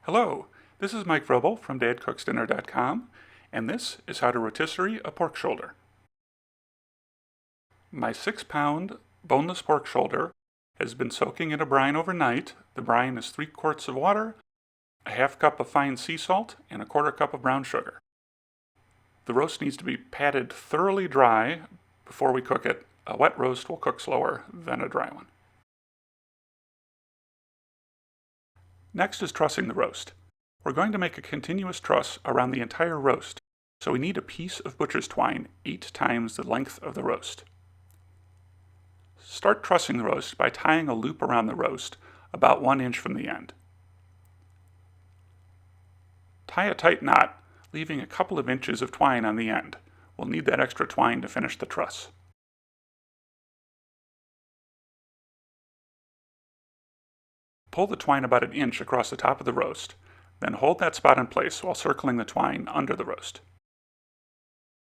Hello, this is Mike Vrobel from DadCooksDinner.com, and this is how to rotisserie a pork shoulder. My 6-pound boneless pork shoulder has been soaking in a brine overnight. The brine is 3 quarts of water, a half cup of fine sea salt, and a quarter cup of brown sugar. The roast needs to be patted thoroughly dry before we cook it. A wet roast will cook slower than a dry one. Next is trussing the roast. We're going to make a continuous truss around the entire roast, so we need a piece of butcher's twine 8 times the length of the roast. Start trussing the roast by tying a loop around the roast about 1 inch from the end. Tie a tight knot, leaving a couple of inches of twine on the end. We'll need that extra twine to finish the truss. Pull the twine about 1 inch across the top of the roast, then hold that spot in place while circling the twine under the roast.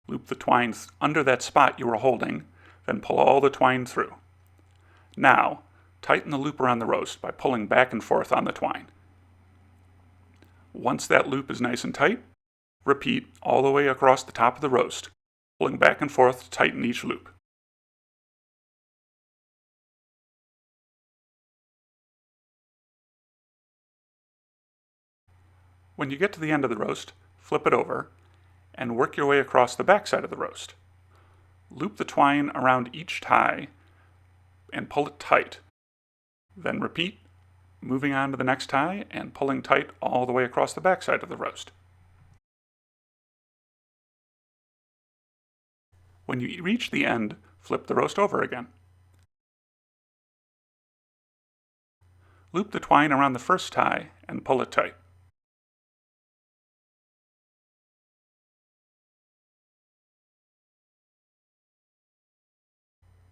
Loop the twine under that spot you were holding, then pull all the twine through. Now, tighten the loop around the roast by pulling back and forth on the twine. Once that loop is nice and tight, repeat all the way across the top of the roast, pulling back and forth to tighten each loop. When you get to the end of the roast, flip it over and work your way across the back side of the roast. Loop the twine around each tie and pull it tight. Then repeat, moving on to the next tie and pulling tight all the way across the back side of the roast. When you reach the end, flip the roast over again. Loop the twine around the first tie and pull it tight.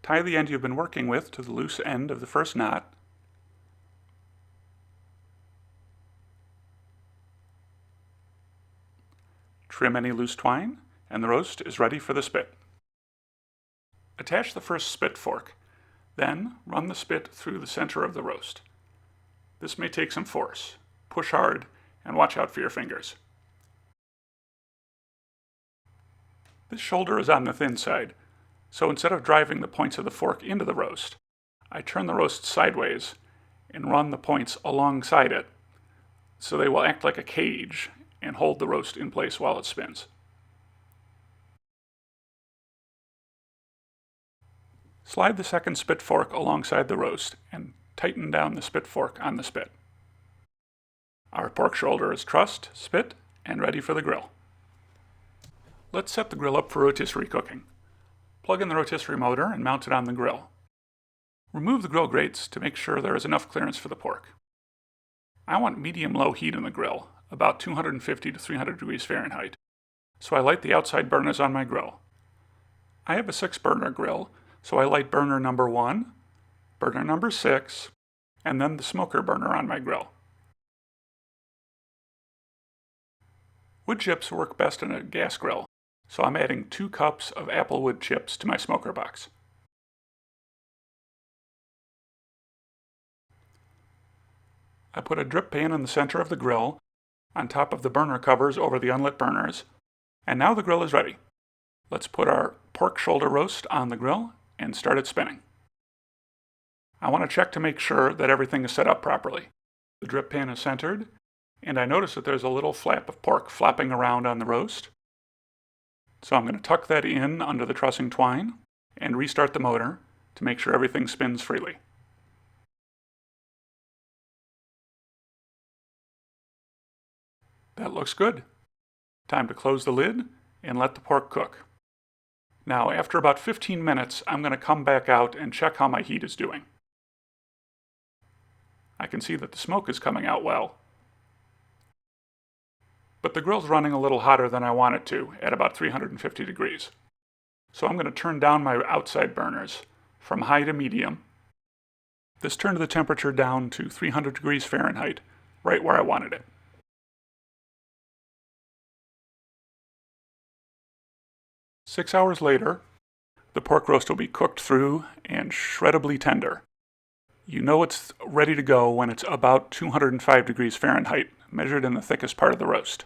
Tie the end you've been working with to the loose end of the first knot. Trim any loose twine, and the roast is ready for the spit. Attach the first spit fork, then run the spit through the center of the roast. This may take some force. Push hard and watch out for your fingers. This shoulder is on the thin side, so instead of driving the points of the fork into the roast, I turn the roast sideways and run the points alongside it so they will act like a cage and hold the roast in place while it spins. Slide the second spit fork alongside the roast and tighten down the spit fork on the spit. Our pork shoulder is trussed, spit, and ready for the grill. Let's set the grill up for rotisserie cooking. Plug in the rotisserie motor and mount it on the grill. Remove the grill grates to make sure there is enough clearance for the pork. I want medium-low heat in the grill, about 250 to 300 degrees Fahrenheit, so I light the outside burners on my grill. I have a 6-burner grill, so I light burner number 1, burner number 6, and then the smoker burner on my grill. Wood chips work best in a gas grill, so I'm adding 2 cups of applewood chips to my smoker box. I put a drip pan in the center of the grill, on top of the burner covers over the unlit burners, and now the grill is ready. Let's put our pork shoulder roast on the grill and start it spinning. I want to check to make sure that everything is set up properly. The drip pan is centered, and I notice that there's a little flap of pork flopping around on the roast. So I'm going to tuck that in under the trussing twine and restart the motor to make sure everything spins freely. That looks good. Time to close the lid and let the pork cook. Now, after about 15 minutes, I'm going to come back out and check how my heat is doing. I can see that the smoke is coming out well. But the grill's running a little hotter than I want it to, at about 350 degrees. So I'm going to turn down my outside burners from high to medium. This turned the temperature down to 300 degrees Fahrenheit, right where I wanted it. Six hours later, the pork roast will be cooked through and shreddably tender. You know it's ready to go when it's about 205 degrees Fahrenheit, measured in the thickest part of the roast.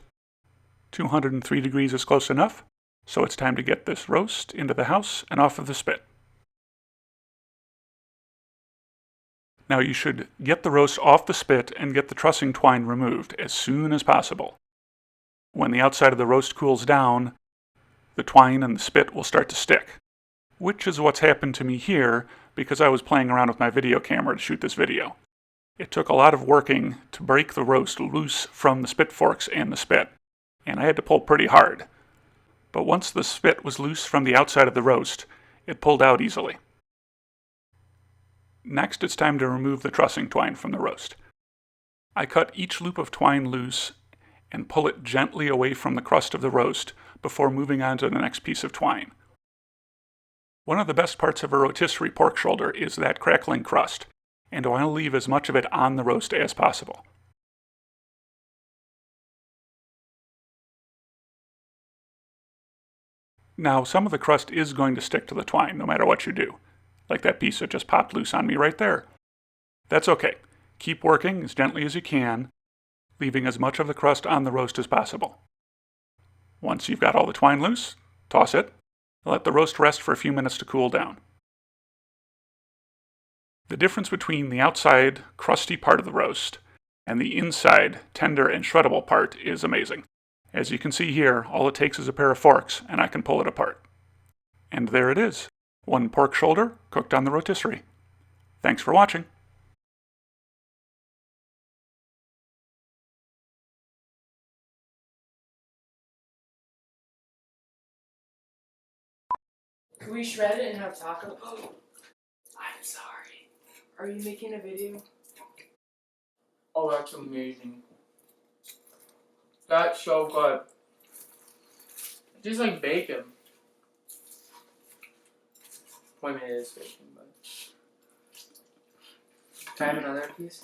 203 degrees is close enough, so it's time to get this roast into the house and off of the spit. Now you should get the roast off the spit and get the trussing twine removed as soon as possible. When the outside of the roast cools down, the twine and the spit will start to stick, which is what's happened to me here because I was playing around with my video camera to shoot this video. It took a lot of working to break the roast loose from the spit forks and the spit, and I had to pull pretty hard. But once the spit was loose from the outside of the roast, it pulled out easily. Next, it's time to remove the trussing twine from the roast. I cut each loop of twine loose and pull it gently away from the crust of the roast before moving on to the next piece of twine. One of the best parts of a rotisserie pork shoulder is that crackling crust, and I want to leave as much of it on the roast as possible. Now, some of the crust is going to stick to the twine no matter what you do, like that piece that just popped loose on me right there. That's okay. Keep working as gently as you can, leaving as much of the crust on the roast as possible. Once you've got all the twine loose, toss it, and let the roast rest for a few minutes to cool down. The difference between the outside, crusty part of the roast and the inside, tender and shreddable part is amazing. As you can see here, all it takes is a pair of forks and I can pull it apart. And there it is, one pork shoulder cooked on the rotisserie. Thanks for watching. Can we shred it and have taco? I'm sorry. Are you making a video? Oh, that's amazing. That's so good. It tastes like bacon. Well, I mean, it is bacon, but... Can I have another piece?